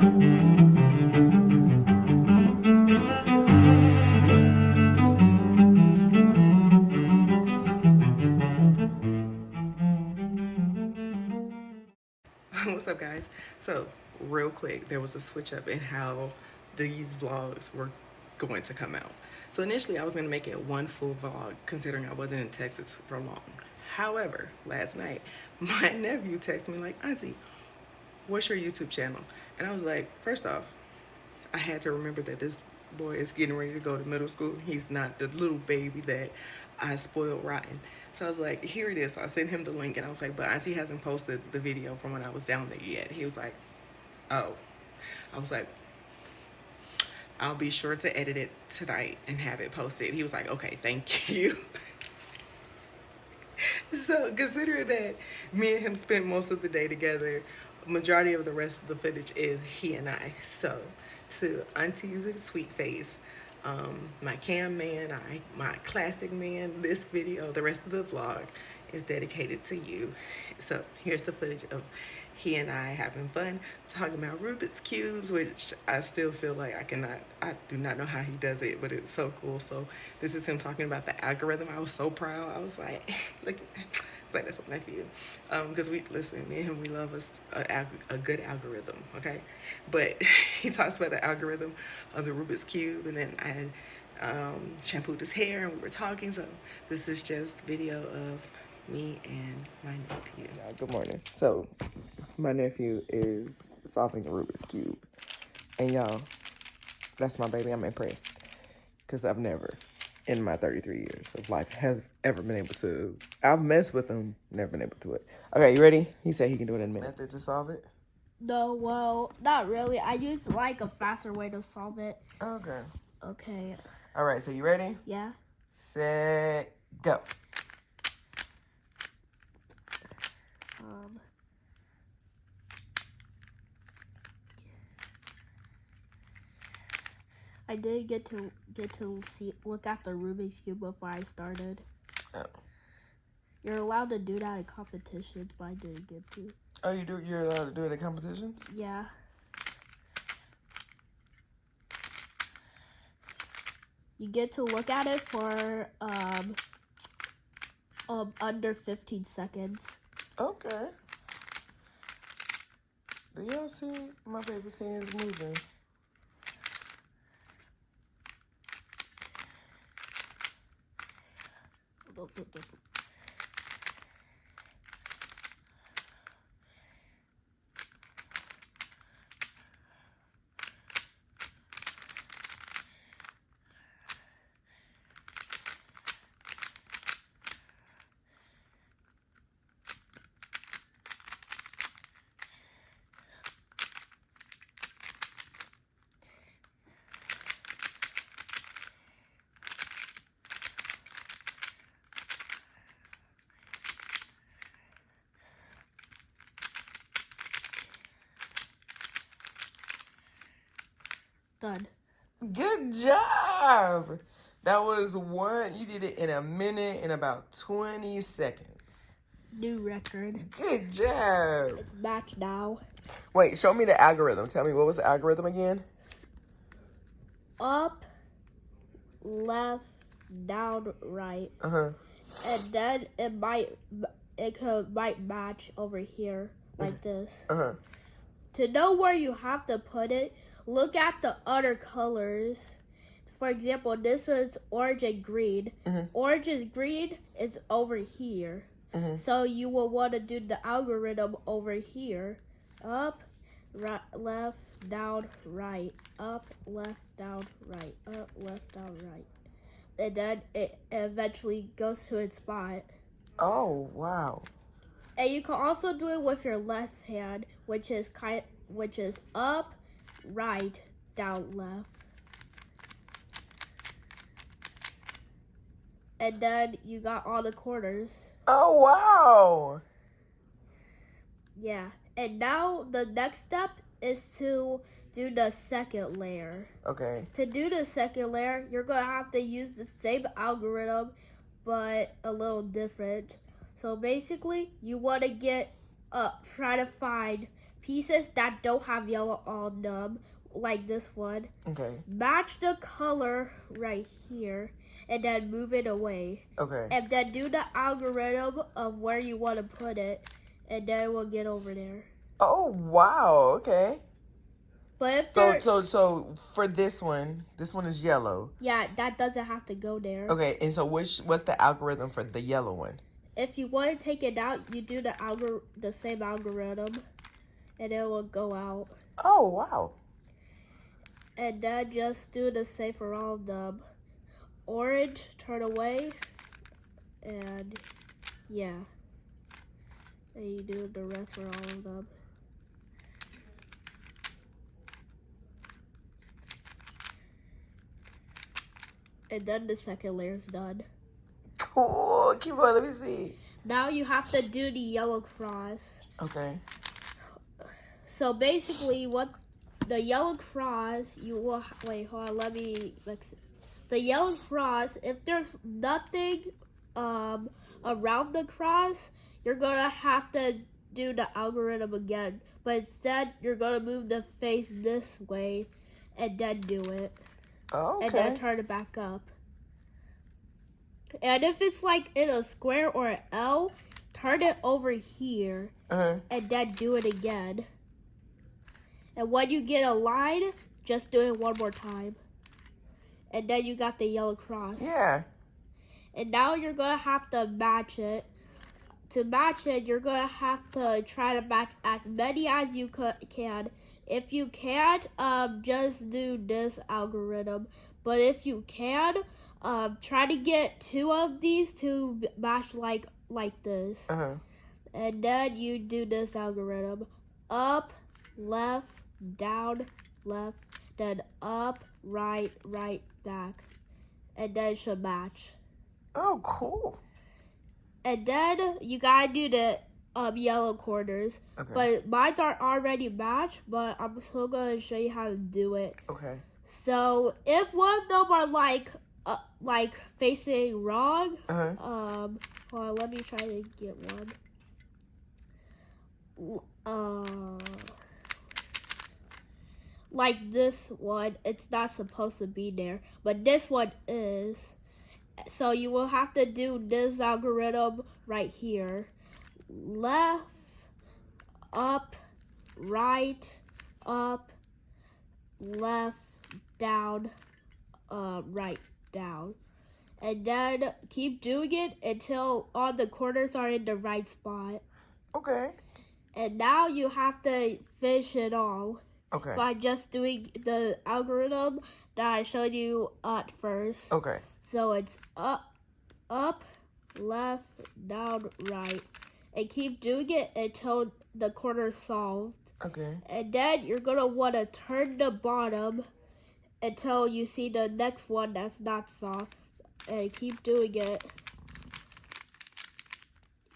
What's up, guys? So, real quick, there was a switch up in how these vlogs were going to come out. So initially I was going to make it one full vlog considering I wasn't in Texas for long. However, last night my nephew texted me like, Auntie, what's your YouTube channel? And I was like, first off, I had to remember that this boy is getting ready to go to middle school. He's not the little baby that I spoiled rotten. So I was like, here it is. So I sent him the link and I was like, but Auntie hasn't posted the video from when I was down there yet. He was like, oh. I was like, I'll be sure to edit it tonight and have it posted. He was like, okay, thank you. So considering that me and him spent most of the day together, majority of the rest of the footage is he and I. So to Auntie's sweet face, my cam man, my classic man, this video, the rest of the vlog is dedicated to you. So here's the footage of he and I having fun talking about Rubik's cubes, which I still feel like I do not know how he does it, but it's so cool. So this is him talking about the algorithm. I was so proud. I was like, look, it's like, that's my nephew. Because me and him, we love a good algorithm, okay? But he talks about the algorithm of the Rubik's cube, and then I shampooed his hair and we were talking. So this is just video of me and my nephew. Yeah, good morning. So my nephew is solving a Rubik's cube, and y'all, that's my baby. I'm impressed because I've never in my 33 years of life has ever been able to. I've messed with him, never been able to do it. Okay, you ready? He said he can do it in a minute. Method to solve it? No, well, not really. I use like a faster way to solve it. Okay. Okay. All right, so you ready? Yeah. Set, go. I did get to look at the Rubik's cube before I started. Oh. You're allowed to do that in competitions, but I didn't get to. Oh, you do? You're allowed to do it in competitions? Yeah. You get to look at it for under 15 seconds. Okay. Do y'all see my baby's hands moving? Done. Good job. That was one. You did it in a minute and about 20 seconds. New record. Good job. It's matched now. Wait, show me the algorithm. Tell me, what was the algorithm again? Up, left, down, right. Uh-huh. And then it might match over here like this. Uh-huh. To know where you have to put it, look at the other colors. For example, this is orange and green. Mm-hmm. Orange is green is over here. Mm-hmm. So you will want to do the algorithm over here. Up, right, left, down, right. Up, left, down, right. Up, left, down, right. And then it eventually goes to its spot. Oh, wow. And you can also do it with your left hand, which is up, right, down, left. And then you got all the corners. Oh, wow. Yeah. And now the next step is to do the second layer. Okay. To do the second layer, you're going to have to use the same algorithm, but a little different. So basically, you want to try to find pieces that don't have yellow on them, like this one. Okay. Match the color right here, and then move it away. Okay. And then do the algorithm of where you want to put it, and then we'll get over there. Oh wow. Okay. But if So for this one is yellow. yeah, that doesn't have to go there. Okay, and so what's the algorithm for the yellow one? If you want to take it out, you do the same algorithm, and it will go out. Oh wow. And then just do the same for all of them. Orange, turn away, and yeah. And you do the rest for all of them. And then the second layer's done. Cool. Keep on. Let me see. Now you have to do the yellow cross. Okay. So basically, what the yellow cross, you will wait. Hold on. Let me fix it. The yellow cross. If there's nothing around the cross, you're gonna have to do the algorithm again. But instead, you're gonna move the face this way, and then do it. Okay. And then turn it back up. And if it's like in a square or an L, turn it over here, and then do it again. And when you get a line, just do it one more time. And then you got the yellow cross. Yeah. And now you're going to have to match it. To match it, you're going to have to try to match as many as you can. If you can't, just do this algorithm. But if you can, try to get two of these to match like this. And then you do this algorithm. Up, left, down, left, then up, right, right, back. And then it should match. Oh, cool. And then you gotta do the yellow corners. Okay. But mine are already matched, but I'm still gonna show you how to do it. Okay. So if one of them are like facing wrong, hold on, let me try to get one. Like this one, it's not supposed to be there, but this one is. So you will have to do this algorithm right here. Left, up, right, up, left, down, right, down. And then keep doing it until all the corners are in the right spot. Okay. And now you have to finish it all. Okay. By just doing the algorithm that I showed you at first. Okay. So it's up, left, down, right. And keep doing it until the corner's solved. Okay. And then you're going to want to turn the bottom until you see the next one that's not solved. And keep doing it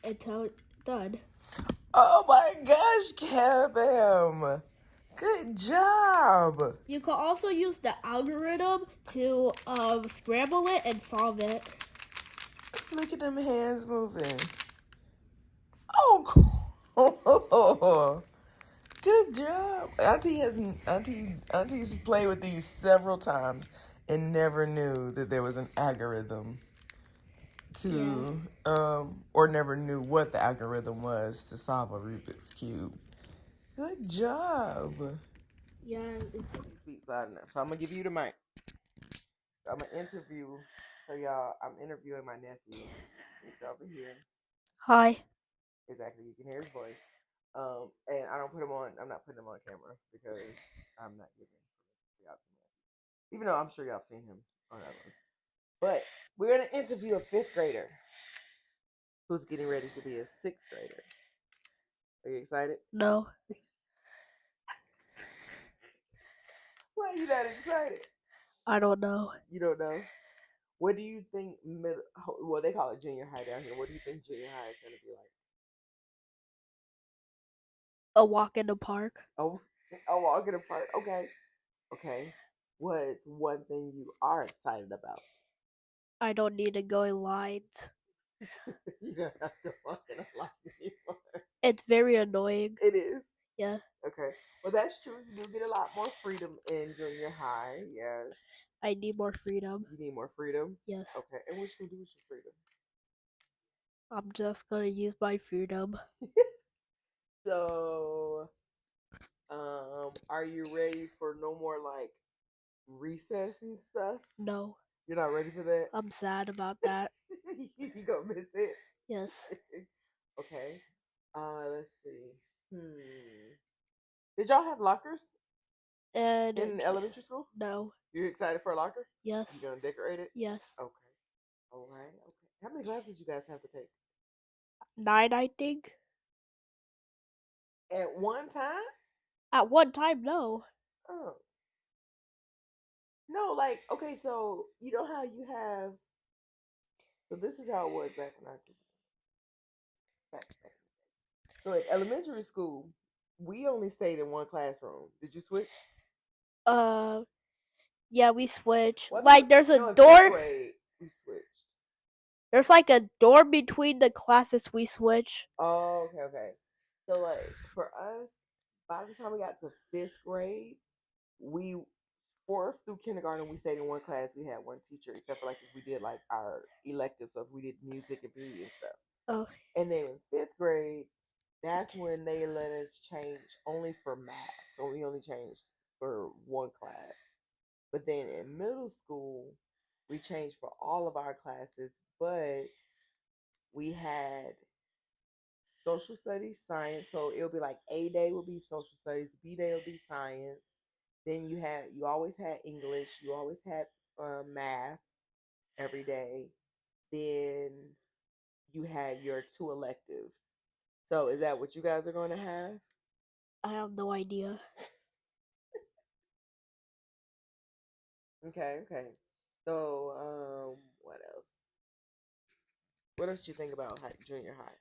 until it's done. Oh my gosh, Kabam! Good job! You can also use the algorithm to scramble it and solve it. Look at them hands moving. Oh, cool! Good job. Auntie's played with these several times and never knew that there was an algorithm to or never knew what the algorithm was to solve a Rubik's Cube. Good job. Yeah, Speaks loud enough. So I'm gonna give you the mic. I'm gonna interview. So y'all, I'm interviewing my nephew. He's over here. Hi. Exactly, you can hear his voice. And I don't put him on. I'm not putting him on camera because I'm not giving y'all too much. Even though I'm sure y'all have seen him on that one. But we're gonna interview a 5th grader who's getting ready to be a 6th grader. Are you excited? No. Why are you not excited? I don't know. You don't know? What do you think well, they call it junior high down here. What do you think junior high is going to be like? A walk in the park. Oh, a walk in the park. Okay. Okay. What's one thing you are excited about? I don't need to go in lines. You don't have to walk in a line anymore. It's very annoying. It is. Yeah, Okay. Well, that's true. You do get a lot more freedom in junior high. Yes. I need more freedom. You need more freedom. Yes, Okay. And what you gonna do with your freedom? I'm just gonna use my freedom. So, are you ready for no more like recess and stuff? No, You're not ready for that? I'm sad about that. You gonna miss it? Yes, Okay. Let's see. Did y'all have lockers and in elementary school? no, You excited for a locker? You yes, gonna decorate it? yes, Okay. All right. Okay. How many classes you guys have to take 9, I think. at one time? At one time, no. Oh no, like okay. So you know how you have. So this is how it was back when I took back. So at elementary school, we only stayed in one classroom. Did you switch? Uh, yeah, we switch. Well, I Like, thought there's a no. In fifth door. grade, we switched. There's like a door between the classes we switch. Oh, okay, okay. So like for us, by the time we got to fifth grade, we fourth through kindergarten we stayed in one class. We had one teacher, except for like if we did like our electives, so if we did music and PE and stuff. Oh, And then in fifth grade, that's when they let us change only for math. So we only changed for one class. But then in middle school, we changed for all of our classes, but we had social studies, science. So it'll be like A day will be social studies, B day will be science. Then you always had English, you always had math every day. Then you had your two electives. So is that what you guys are going to have? I have no idea. Okay, okay. So what else? What else do you think about junior high?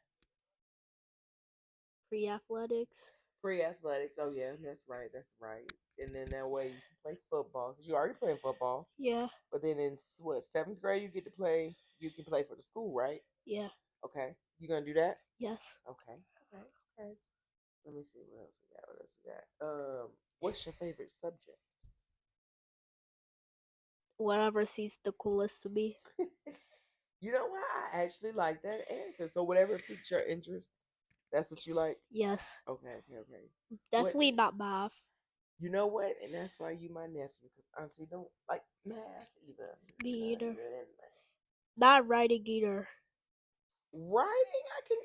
Free athletics. Free athletics. Oh yeah, that's right. That's right. And then that way you can play football because you already playing football. Yeah, But then in what seventh grade you get to play. You can play for the school, right? yeah, Okay. You gonna do that? yes. Okay. Okay. Okay. Let me see what else we got. What else we got? What's your favorite subject? Whatever seems the coolest to me. You know what? I actually like that answer. So whatever piques your interest, that's what you like. Yes, Okay. Okay. Okay. What? definitely not math. You know what? And that's why you my nephew, because Auntie don't like math either. Me Not either. good at math. Not writing either. Writing, I can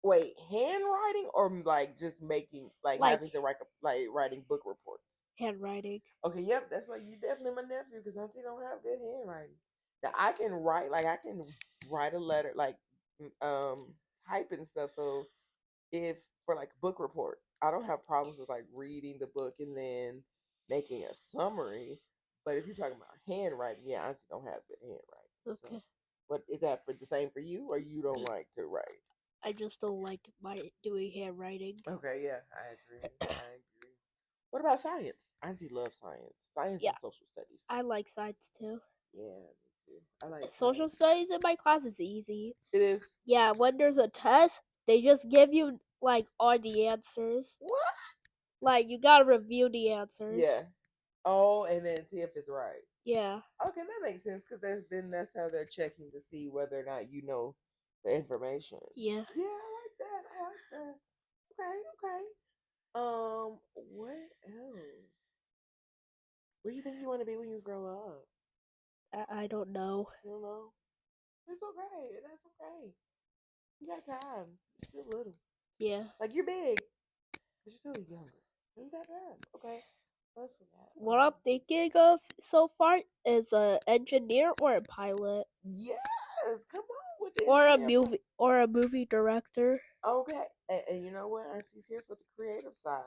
wait. Handwriting or like just making like Like having to write like writing book reports. handwriting. Okay, yep, that's why you definitely my nephew because Auntie don't have good handwriting. Now I can write like I can write a letter like type and stuff. So if for like book report, I don't have problems with like reading the book and then making a summary. But if you're talking about handwriting, yeah, Auntie don't have good handwriting. So, Okay. but is that for the same for you, or you don't like to write? I just don't like my doing handwriting. Okay, yeah, I agree. I agree. What about science? Auntie loves science. Science Yeah, and social studies. I like science too. Yeah, me too. I like Social science. studies in my class is easy. It is. Yeah, when there's a test, they just give you like all the answers. What? Like you gotta review the answers. Yeah. Oh, and then see if it's right. Yeah. Okay, that makes sense because that's how they're checking to see whether or not you know the information. Yeah. Yeah, I like that. I like that. Okay, okay. What else? What do you think you want to be when you grow up? I don't know. You don't know? It's okay. That's okay. You got time. You're still little. Yeah. Like you're big, but you're still younger. You got time. Okay. What's that? What I'm thinking of so far is a engineer or a pilot Yes. Come on with the or a engineer. movie director. Okay, and you know what? Auntie's here for the creative side,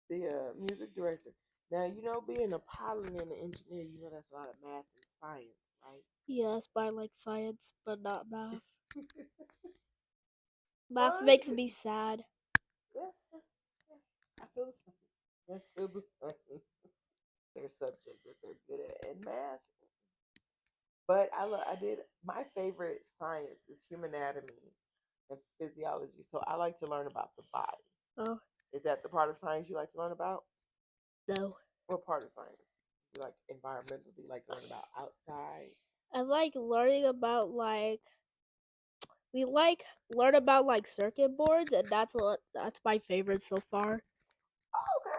the music director. Now you know being a pilot and an engineer, you know that's a lot of math and science, right? Yes, but I like science, but not math. Math But makes me sad. yeah, yeah, yeah. I feel the same. I feel the same. Their subject that they're good at, and math. But I did my favorite science is human anatomy and physiology. So I like to learn about the body. Oh. Is that the part of science you like to learn about? No. What part of science? You like environmental? Do you like to learn about outside? I like learning about like we like learn about like circuit boards, and that's my favorite so far. Oh, okay.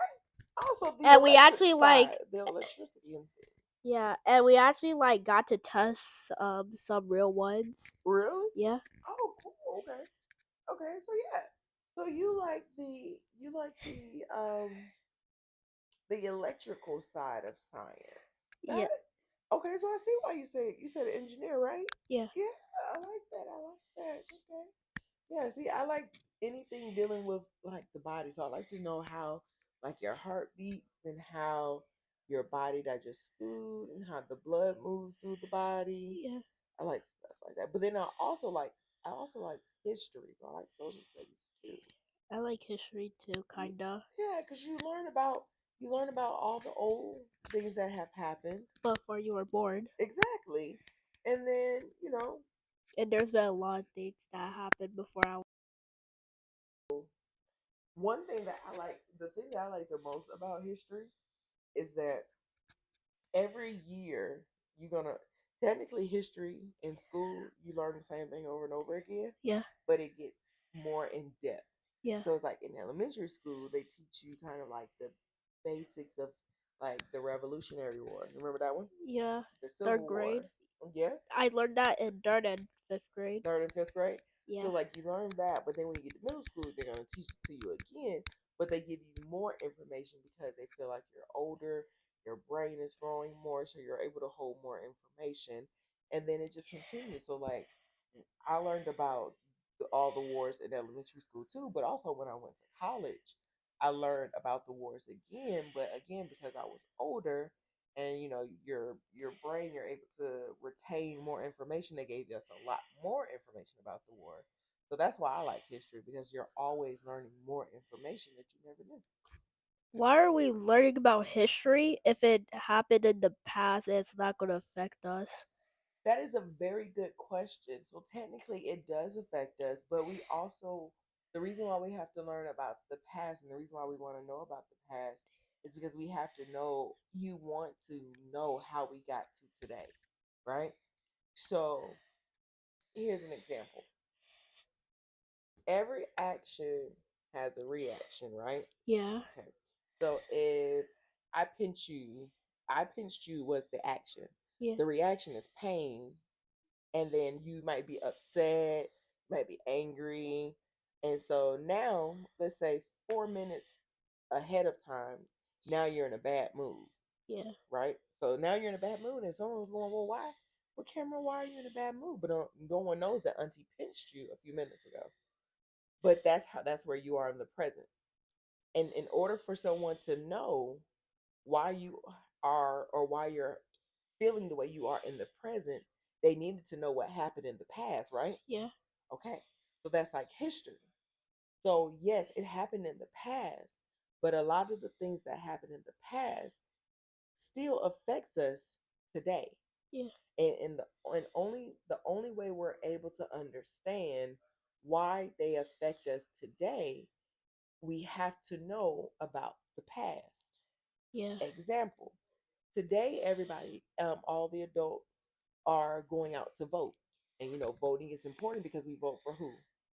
Also, the And we electric actually side, like the electricity and things. yeah, and we actually like got to test some real ones. Really? Yeah. Oh, cool. Okay. Okay. So yeah. So you like the electrical side of science. Yeah. That okay. So I see why you said engineer, right? Yeah. Yeah, I like that. I like that. Okay. Yeah, see, I like anything dealing with like the body. So I like to know how like your heart beats and how your body digests food and how the blood moves through the body. Yeah. I like stuff like that. But then I also like history. So I like social studies too. I like history too, kinda. Yeah, because you learn about all the old things that have happened. Before you were born. Exactly. And then, And there's been a lot of things that happened before I. one thing that I like, the thing that I like the most about history is that every year you're gonna technically history in school you learn the same thing over and over again, Yeah. but it gets more in depth. Yeah. So it's like in elementary school they teach you kind of like the basics of like the Revolutionary War. Remember that one? Yeah. The Third Civil grade. War. Yeah, I learned that in third and fifth grade. third and fifth grade. Yeah. So like you learn that, but then when you get to middle school, they're gonna teach it to you again, but they give you more information because they feel like you're older, your brain is growing more, so you're able to hold more information, and then it just continues. So like I learned about all the wars in elementary school too, but also when I went to college, I learned about the wars again. But again, because I was older, and your brain, you're able to retain more information. They gave us a lot more information about the war, so that's why I like history because you're always learning more information that you never knew. Why are we learning about history if it happened in the past and it's not going to affect us? That is a very good question. So technically it does affect us, but we also the reason why we have to learn about the past and the reason why we want to know about the past is because we have to know you want to know how we got to today, right? So here's an example. Every action has a reaction, right? Yeah. Okay. So if I pinch you, I pinched you was the action. Yeah. The reaction is pain, and then you might be upset, might be angry. And so now, let's say 4 minutes ahead of time, now you're in a bad mood, Yeah. right? So now you're in a bad mood, and someone's going, well, why? Well, Cameron, why are you in a bad mood? But no one knows that Auntie pinched you a few minutes ago. But that's where you are in the present. And in order for someone to know why you are or why you're feeling the way you are in the present, they needed to know what happened in the past, right? Yeah. Okay. So that's like history. So yes, it happened in the past, but a lot of the things that happened in the past still affects us today. Yeah. And the only way we're able to understand why they affect us today, we have to know about the past. Yeah. Example: today, everybody, all the adults are going out to vote, and voting is important because we vote for who?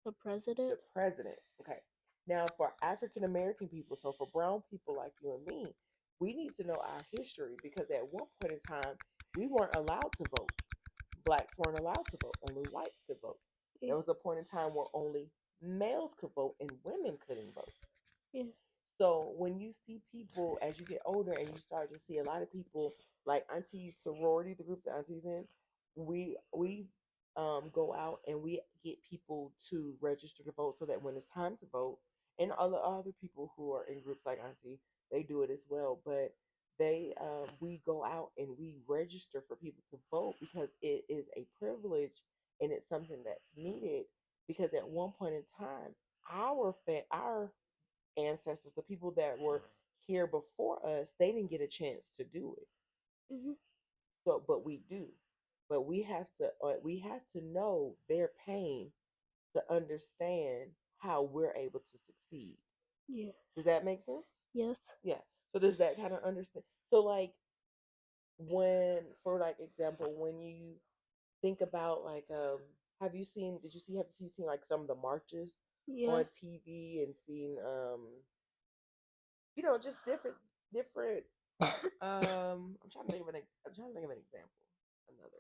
The president. The president. Okay. Now, for African American people, so for brown people like you and me, we need to know our history because at one point in time, we weren't allowed to vote. Blacks weren't allowed to vote. Only whites could vote. Yeah. There was a point in time where only males could vote and women couldn't vote. Yeah. So when you see people as you get older and you start to see a lot of people like Auntie's sorority, the group that Auntie's in, we go out and we get people to register to vote so that when it's time to vote, and other people who are in groups like Auntie, they do it as well. But we go out and we register for people to vote because it is a privilege and it's something that's needed because at one point in time our ancestors, the people that were here before us, they didn't get a chance to do it. Mhm. So, but we do. But we have to know their pain to understand how we're able to succeed. Yeah. Does that make sense? Yes. Yeah. So does that kind of understand? So like when, for like example, when you think about like have you seen like some of the marches Yeah. on TV and seen just different I'm trying to think of an example. Another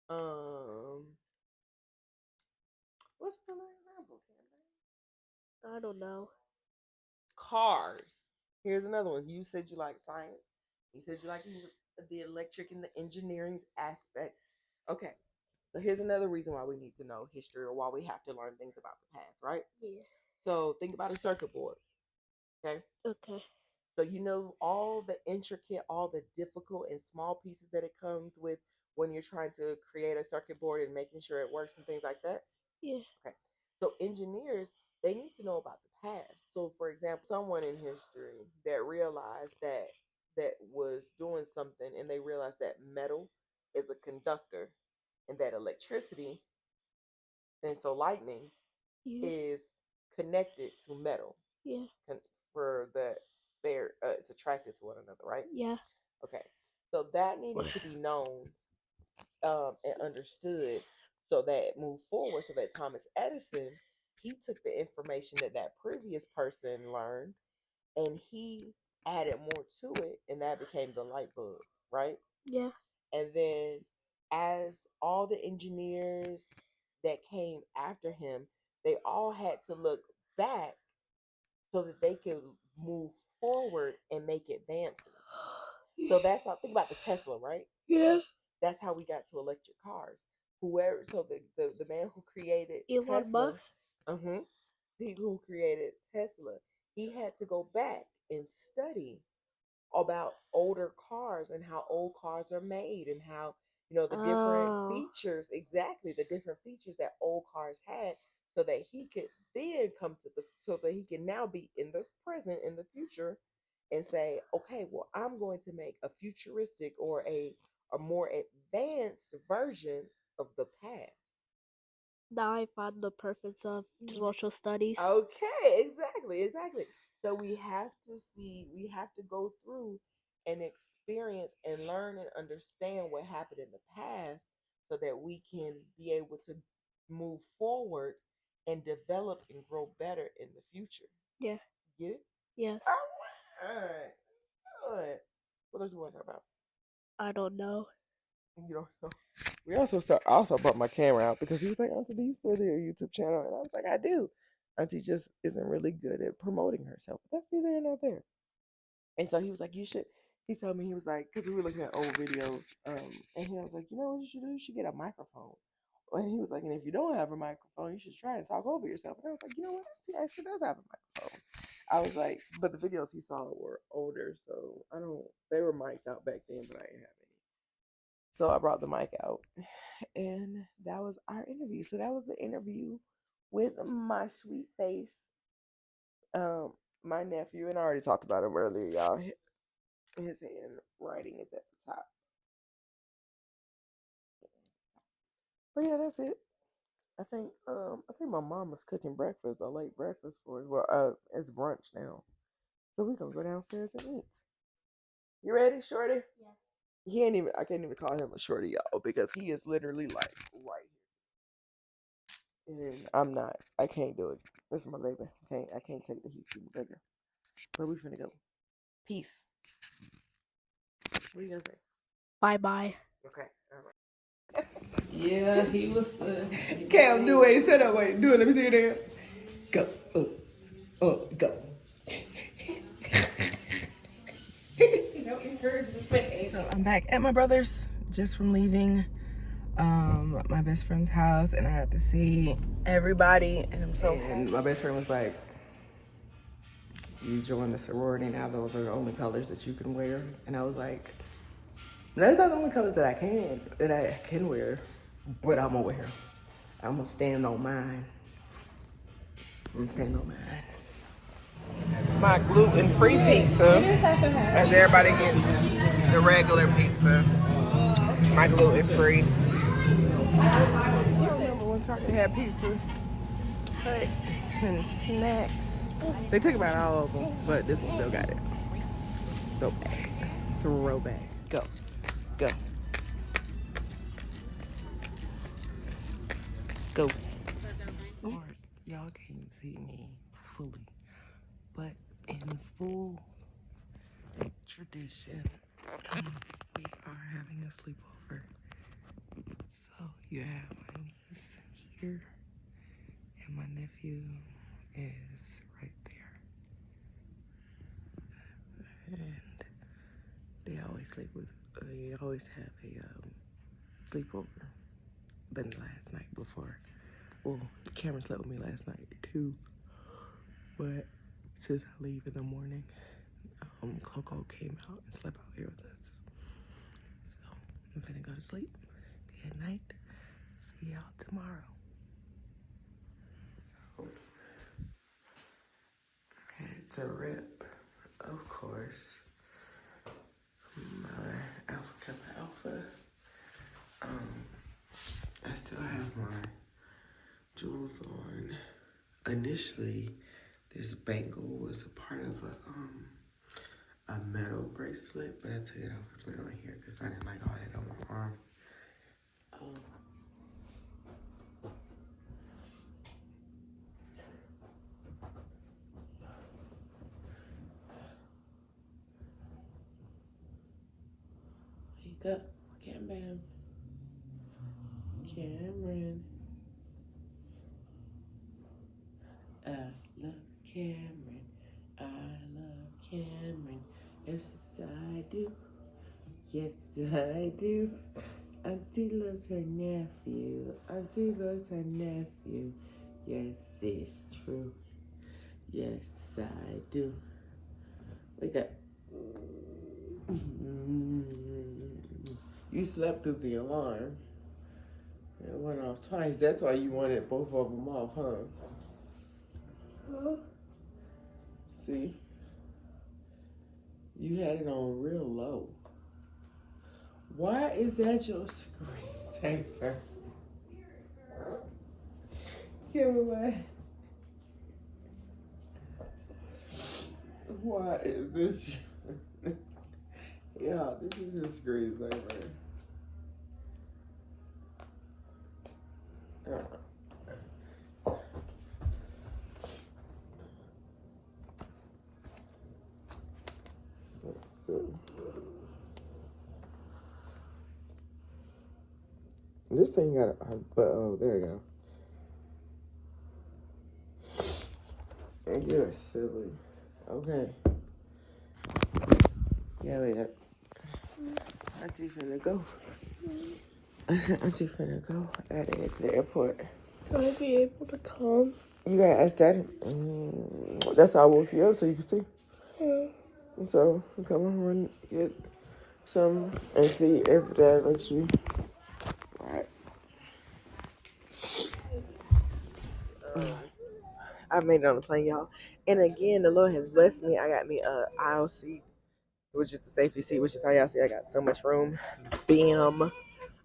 example. What's another example, Cameron? I don't know. Cars. Here's another one. You said you like science. You said you like the electric and the engineering aspect. Okay. So here's another reason why we need to know history or why we have to learn things about the past, right? Yeah. So think about a circuit board. Okay. Okay. So you know all the intricate, all the difficult and small pieces that it comes with when you're trying to create a circuit board and making sure it works and things like that. Yeah. Okay. So engineers, they need to know about the past. So for example, someone in history that realized that was doing something and they realized that metal is a conductor and that electricity and so lightning Yeah. is connected to metal Yeah. for that it's attracted to one another, right? Yeah. Okay. So that needed to be known and understood so that moved forward so that Thomas Edison, he took the information that that previous person learned and he added more to it and that became the light bulb, right? Yeah. And then as all the engineers that came after him, they all had to look back so that they could move forward and make advances. So that's how, think about the Tesla, right? Yeah. That's how we got to electric cars. Whoever, so the man who created Elon Tesla, Musk. he who created Tesla, he had to go back and study about older cars and how old cars are made and how the different Oh. features, exactly the different features that old cars had, so that he could then come to the so that he can now be in the present, in the future, and say, okay, well, I'm going to make a futuristic or a more advanced version of the past. Now I found the purpose of social studies. Okay, exactly. So we have to go through and experience and learn and understand what happened in the past so that we can be able to move forward and develop and grow better in the future. Yeah. Get it? Yes. All right. Good. What else you want to talk about? I don't know. You don't know. We also brought my camera out because he was like, Auntie, do you still do your YouTube channel? And I was like, I do. Auntie just isn't really good at promoting herself. But that's neither here nor there. And so he was like, you should. He told me, he was like, because we were looking at old videos, and he was like, you know what you should do? You should get a microphone. And he was like, and if you don't have a microphone, you should try and talk over yourself. And I was like, you know what? Auntie actually does have a microphone. I was like, but the videos he saw were older, so they were mics out back then, but I didn't have any. So I brought the mic out, and that was our interview. So that was the interview with my sweet face, my nephew, and I already talked about him earlier, y'all. His handwriting is at the top. But yeah, that's it. I think my mom was cooking breakfast, a late breakfast for us. Well, it's brunch now, so we're gonna go downstairs and eat. You ready, Shorty? Yes. I can't even call him a shorty, y'all, because he is literally like right here. And I'm not. I can't do it. This is my baby. I can't take the heat too bigger. But we finna go. Peace. What are you gonna say? Bye bye. Okay. All right. Yeah, he was. Cam, do it. Sit up. Wait. Do it. Let me see your dance. Go. Go. Don't encourage the face. So I'm back at my brother's just from leaving my best friend's house, and I got to see everybody, and I'm so happy. My best friend was like, you joined the sorority, now those are the only colors that you can wear. And I was like, that's not the only colors that I can wear, but I'm gonna wear. I'm gonna stand on mine. My gluten-free pizza, as everybody gets the regular pizza. This is my gluten-free. I don't remember one time they had pizza, but kind of snacks. They took about all of them, but this one still got it. Throwback. Throwback. Go. Go. Go. Of course, y'all can't see me fully, but in full tradition, we are having a sleepover. So you have my niece here, and my nephew is right there. And they always sleep with, they always have a sleepover. Than last night before. Well, the camera slept with me last night too. But since I leave in the morning, Coco came out and slept out here with us. So I'm finna go to sleep. Good night. See y'all tomorrow. So it's a rip, of course. My Alpha Kappa Alpha. I still have my jewels on. Initially, this bangle was a part of a metal bracelet, but I took it off and put it on here because I didn't like all that on my arm. Wake up, Cameron. Cameron. I love Cameron. I love Cameron. Yes, I do. Yes, I do. Auntie loves her nephew. Auntie loves her nephew. Yes, it's true. Yes, I do. Wake up. You slept through the alarm. It went off twice. That's why you wanted both of them off, huh? See? You had it on real low. Why is that your screensaver? Give me what? Why is this your... Yeah, this is his screensaver. So, this thing got oh, there you go. You're silly. Okay. Yeah, wait up. Auntie finna go. I said Auntie finna go. I gotta get to the airport. So I'd be able to come. You gotta ask Daddy. That's how I woke you up so you can see. Yeah. So, come on, run, get some, and see if Dad lets you. Alright. I made it on the plane, y'all. And again, the Lord has blessed me. I got me a aisle seat, which is the safety seat, which is how y'all see I got so much room. Bam.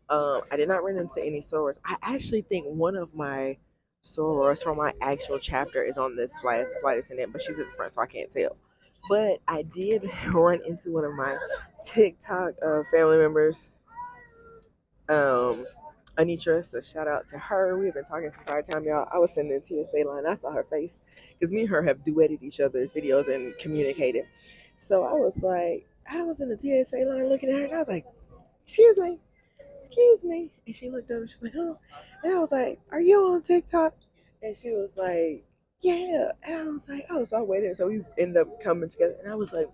I did not run into any sorors. I actually think one of my sorors from my actual chapter is on this flight attendant, but she's at the front, so I can't tell. But I did run into one of my TikTok family members, Anitra. So shout out to her. We've been talking since our time, y'all. I was sitting in TSA line. I saw her face because me and her have duetted each other's videos and communicated. So I was in the TSA line looking at her, and I was like, excuse me. And she looked up and she was like, oh. And I was like, are you on TikTok? And she was like, yeah. And I was like, oh, so I waited. So we ended up coming together. And I was like,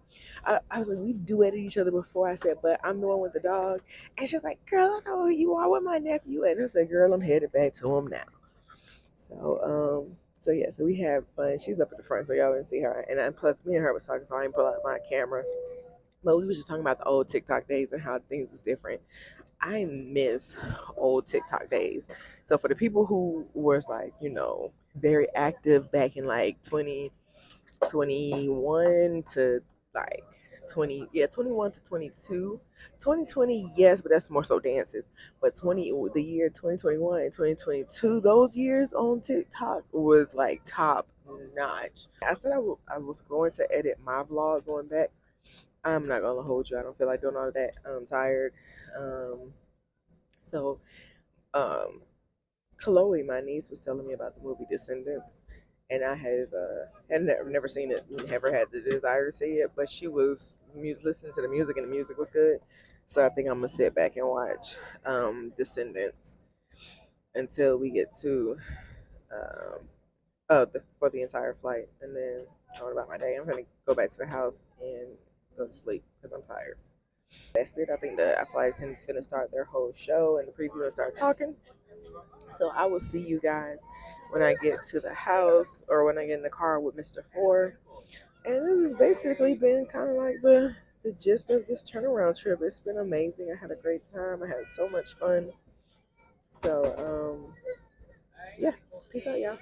we've duetted each other before. I said, but I'm the one with the dog. And she was like, girl, I know who you are with my nephew. And I said, girl, I'm headed back to him now. So yeah, so we had fun. She's up at the front, so y'all didn't see her. And plus, me and her was talking, so I didn't pull out my camera. But we were just talking about the old TikTok days and how things was different. I miss old TikTok days. So for the people who was very active back in 2021 to 21 to 22. 2020, yes, but that's more so dances. But the year 2021 and 2022, those years on TikTok was top notch. I said I was going to edit my vlog going back. I'm not gonna hold you. I don't feel like doing all of that. I'm tired. Um, so um, Chloe, my niece, was telling me about the movie Descendants, and I have had never seen it, never had the desire to see it, but she was listening to the music, and the music was good. So I think I'm gonna sit back and watch Descendants until we get to for the entire flight, and then on about my day. I'm gonna go back to the house and go to sleep because I'm tired. That's it. I think the flight attendants gonna start their whole show and the preview and start talking. So I will see you guys when I get to the house or when I get in the car with Mr. Four. And this has basically been kind of like the gist of this turnaround trip. It's been amazing. I had a great time. I had so much fun. So yeah, peace out, y'all.